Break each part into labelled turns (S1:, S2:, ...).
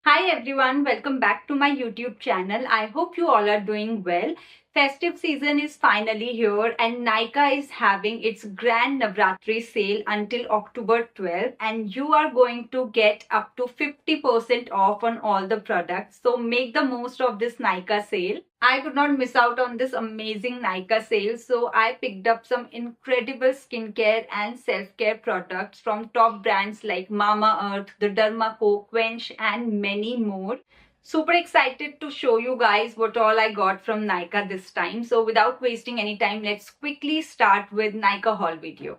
S1: Hi everyone, welcome back to my YouTube channel. I hope you all are doing well. Festive season is finally here and Nykaa is having its grand Navratri sale until October 12th and you are going to get up to 50% off on all the products. So make the most of this Nykaa sale. I could not miss out on this amazing Nykaa sale, so I picked up some incredible skincare and self-care products from top brands like Mamaearth, The Derma Co, Quench and many more. Super excited to show you guys what all I got from Nykaa this time. So without wasting any time, let's quickly start with Nykaa haul video.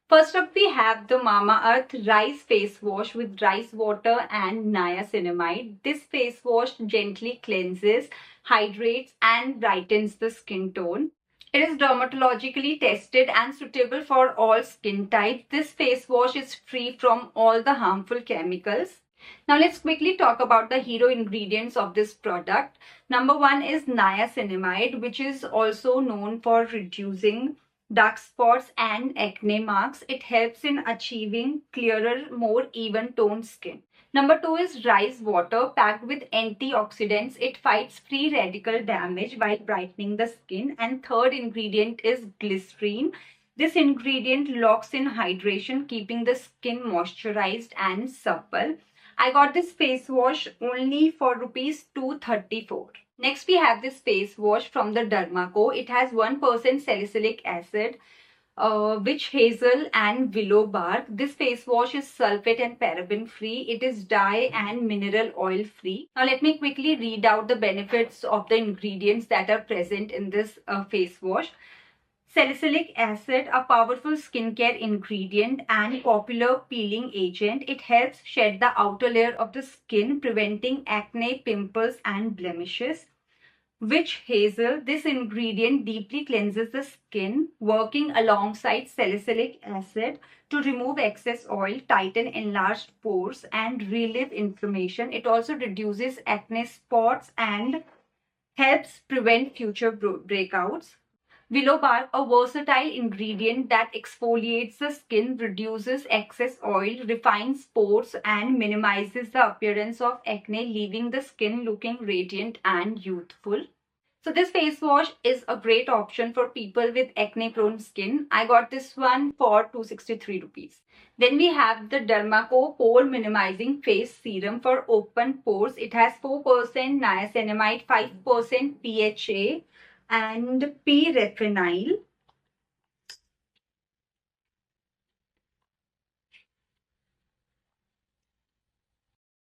S1: First up, we have the Mamaearth Rice Face Wash with rice water and niacinamide. This face wash gently cleanses, hydrates, and brightens the skin tone. It is dermatologically tested and suitable for all skin types. This face wash is free from all the harmful chemicals. Now let's quickly talk about the hero ingredients of this product. Number one is niacinamide, which is also known for reducing dark spots and acne marks. It helps in achieving clearer, more even toned skin. Number two is rice water packed with antioxidants. It fights free radical damage while brightening the skin. And third ingredient is glycerine. This ingredient locks in hydration, keeping the skin moisturized and supple. I got this face wash only for rupees 234. Next, we have this face wash from the Derma Co. It has 1% salicylic acid, witch hazel and willow bark. This face wash is sulfate and paraben free. It is dye and mineral oil free. Now let me quickly read out the benefits of the ingredients that are present in this face wash. Salicylic acid, a powerful skincare ingredient and popular peeling agent. It helps shed the outer layer of the skin, preventing acne, pimples, and blemishes. Witch hazel, this ingredient deeply cleanses the skin, working alongside salicylic acid to remove excess oil, tighten enlarged pores, and relieve inflammation. It also reduces acne spots and helps prevent future breakouts. Willow bark, a versatile ingredient that exfoliates the skin, reduces excess oil, refines pores, and minimizes the appearance of acne, leaving the skin looking radiant and youthful. So this face wash is a great option for people with acne prone skin. I got this one for 263 rupees. Then we have the Derma Co pore minimizing face serum for open pores. It has 4% niacinamide, 5% PHA and P-rephanyl.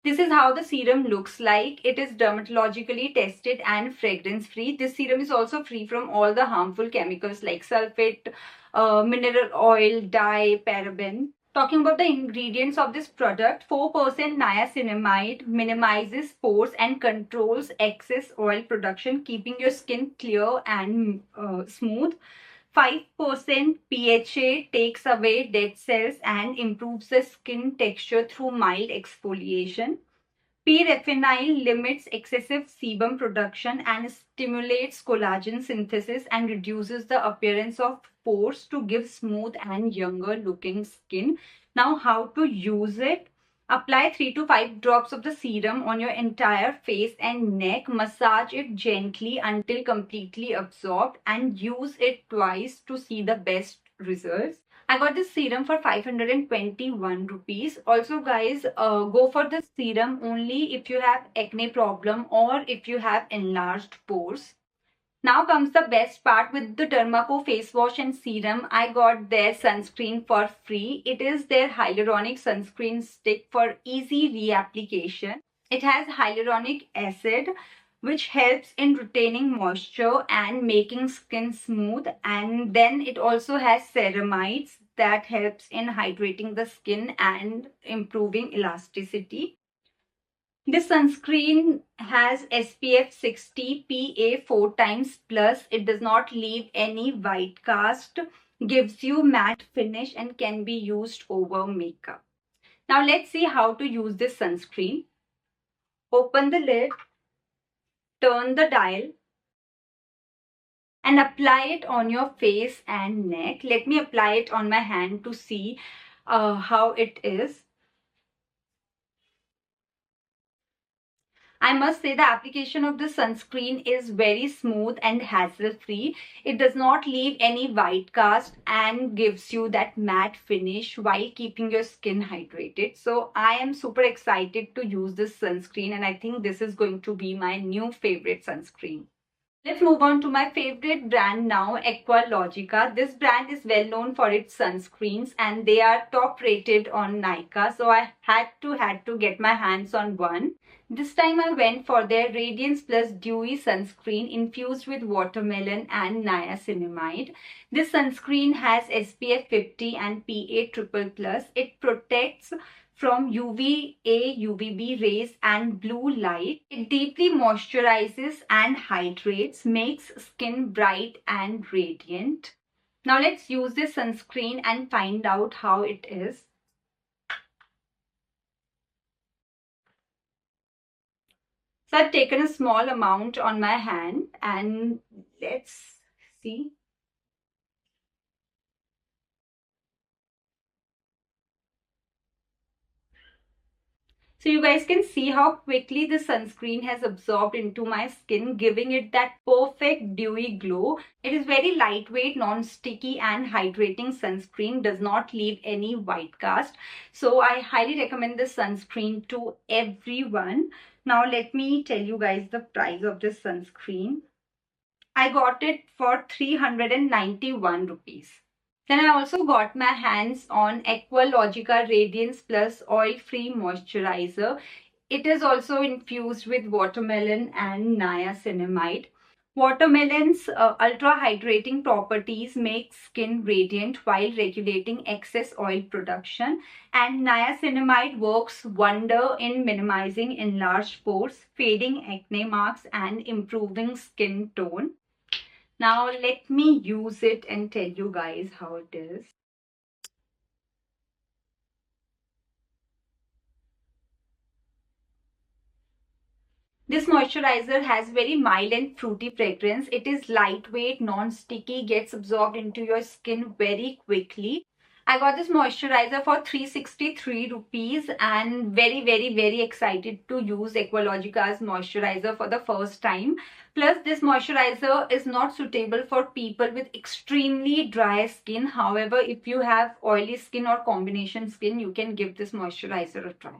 S1: This is how the serum looks like. It is dermatologically tested and fragrance free. This serum is also free from all the harmful chemicals like sulfate, mineral oil, dye, paraben. Talking about the ingredients of this product, 4% niacinamide minimizes pores and controls excess oil production, keeping your skin clear and smooth. 5% PHA takes away dead cells and improves the skin texture through mild exfoliation. P-rephanyl limits excessive sebum production and stimulates collagen synthesis and reduces the appearance of pores to give smooth and younger looking skin. Now, how to use it? Apply 3 to 5 drops of the serum on your entire face and neck. Massage it gently until completely absorbed and use it twice to see the best results. I got this serum for 521 rupees. Also guys, go for the serum only if you have acne problem or if you have enlarged pores. Now comes the best part with the Derma Co face wash and serum. I got their sunscreen for free. It is their hyaluronic sunscreen stick for easy reapplication. It has hyaluronic acid which helps in retaining moisture and making skin smooth, and then it also has ceramides that helps in hydrating the skin and improving elasticity. This sunscreen has SPF 60 PA 4 times plus. It does not leave any white cast, gives you matte finish and can be used over makeup. Now let's see how to use this sunscreen. Open the lid, turn the dial and apply it on your face and neck. Let me apply it on my hand to see how it is. I must say the application of the sunscreen is very smooth and hassle-free. It does not leave any white cast and gives you that matte finish while keeping your skin hydrated. So I am super excited to use this sunscreen, and I think this is going to be my new favorite sunscreen. Let's move on to my favorite brand now, Aqualogica. This brand is well known for its sunscreens and they are top rated on Nykaa. So I had to get my hands on one. This time I went for their Radiance Plus Dewy Sunscreen infused with watermelon and niacinamide. This sunscreen has SPF 50 and PA+++. It protects from UVA, UVB rays and blue light. It deeply moisturizes and hydrates, makes skin bright and radiant. Now let's use this sunscreen and find out how it is. So I've taken a small amount on my hand and let's see. So you guys can see how quickly the sunscreen has absorbed into my skin, giving it that perfect dewy glow. It is very lightweight, non-sticky and hydrating sunscreen, does not leave any white cast. So I highly recommend this sunscreen to everyone. Now let me tell you guys the price of this sunscreen. I got it for 391 rupees. Then I also got my hands on Aqualogica Radiance Plus Oil-Free Moisturizer. It is also infused with watermelon and niacinamide. Watermelon's ultra-hydrating properties make skin radiant while regulating excess oil production. And niacinamide works wonder in minimizing enlarged pores, fading acne marks, and improving skin tone. Now let me use it and tell you guys how it is. This moisturizer has very mild and fruity fragrance. It is lightweight, non-sticky, gets absorbed into your skin very quickly. I got this moisturizer for 363 rupees and very excited to use Aqualogica's moisturizer for the first time. Plus, this moisturizer is not suitable for people with extremely dry skin. However, if you have oily skin or combination skin, you can give this moisturizer a try.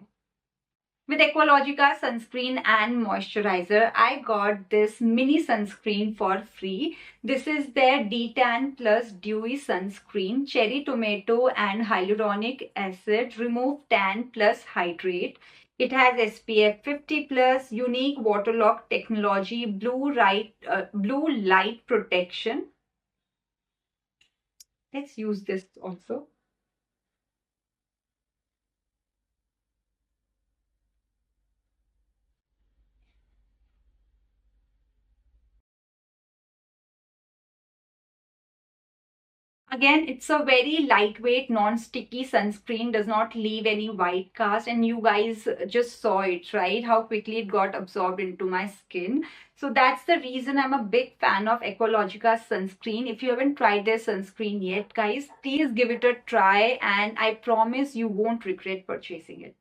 S1: With Aqualogica sunscreen and moisturizer, I got this mini sunscreen for free. This is their Detan Plus Dewy Sunscreen. Cherry tomato and hyaluronic acid remove tan plus hydrate. It has SPF 50 plus, unique water lock technology, blue light protection. Let's use this also. Again, it's a very lightweight, non-sticky sunscreen, does not leave any white cast, and you guys just saw it, right? How quickly it got absorbed into my skin. So that's the reason I'm a big fan of Aqualogica sunscreen. If you haven't tried their sunscreen yet, guys, please give it a try and I promise you won't regret purchasing it.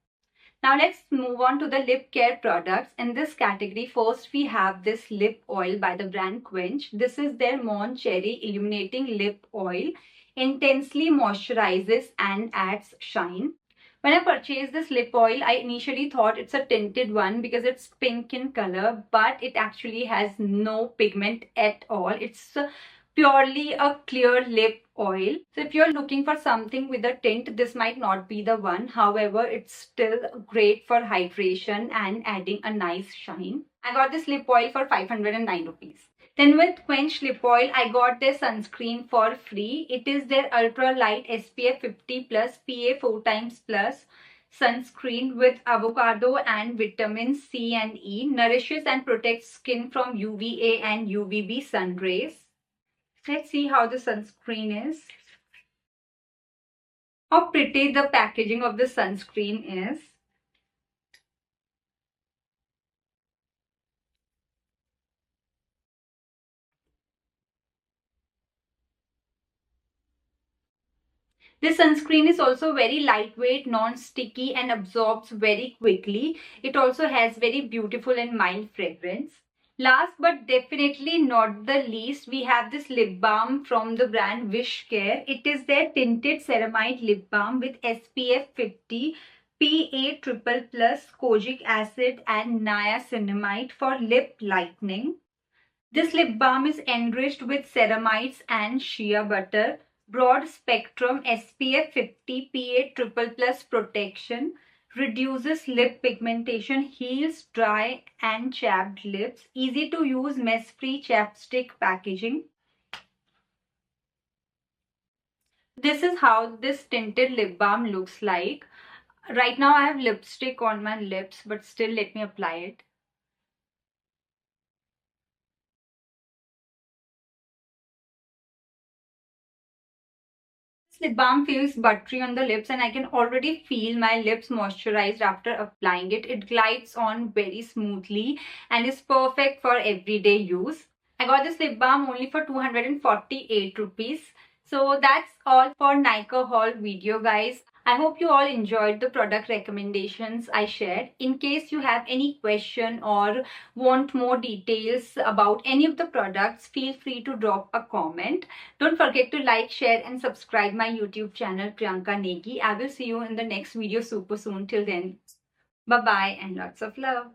S1: Now let's move on to the lip care products. In this category, first we have this lip oil by the brand Quench. This is their Mon Cherry Illuminating Lip Oil. Intensely moisturizes and adds shine. When I purchased this lip oil, I initially thought it's a tinted one because it's pink in color, but it actually has no pigment at all. It's purely a clear lip oil. So if you're looking for something with a tint, this might not be the one. However, it's still great for hydration and adding a nice shine. I got this lip oil for 509 rupees. Then with Quench Lip Oil, I got their sunscreen for free. It is their Ultra Light SPF 50 plus PA 4 times plus sunscreen with avocado and vitamin C and E. Nourishes and protects skin from UVA and UVB sun rays. Let's see how the sunscreen is. How pretty the packaging of the sunscreen is. This sunscreen is also very lightweight, non-sticky and absorbs very quickly. It also has very beautiful and mild fragrance. Last but definitely not the least, we have this lip balm from the brand Wish Care. It is their tinted ceramide lip balm with SPF 50, PA+++, kojic acid and niacinamide for lip lightening. This lip balm is enriched with ceramides and shea butter, broad spectrum SPF 50 PA++ protection, reduces lip pigmentation, heals dry and chapped lips, easy to use mess-free chapstick packaging. This is how this tinted lip balm looks like. Right now I have lipstick on my lips, but still let me apply it. Lip balm feels buttery on the lips and I can already feel my lips moisturized after applying it. It glides on very smoothly and is perfect for everyday use. I got this lip balm only for 248 rupees. So that's all for Nykaa haul video, guys. I hope you all enjoyed the product recommendations I shared. In case you have any question or want more details about any of the products, feel free to drop a comment. Don't forget to like, share and subscribe my YouTube channel Priyanka Negi. I will see you in the next video super soon. Till then, bye bye and lots of love.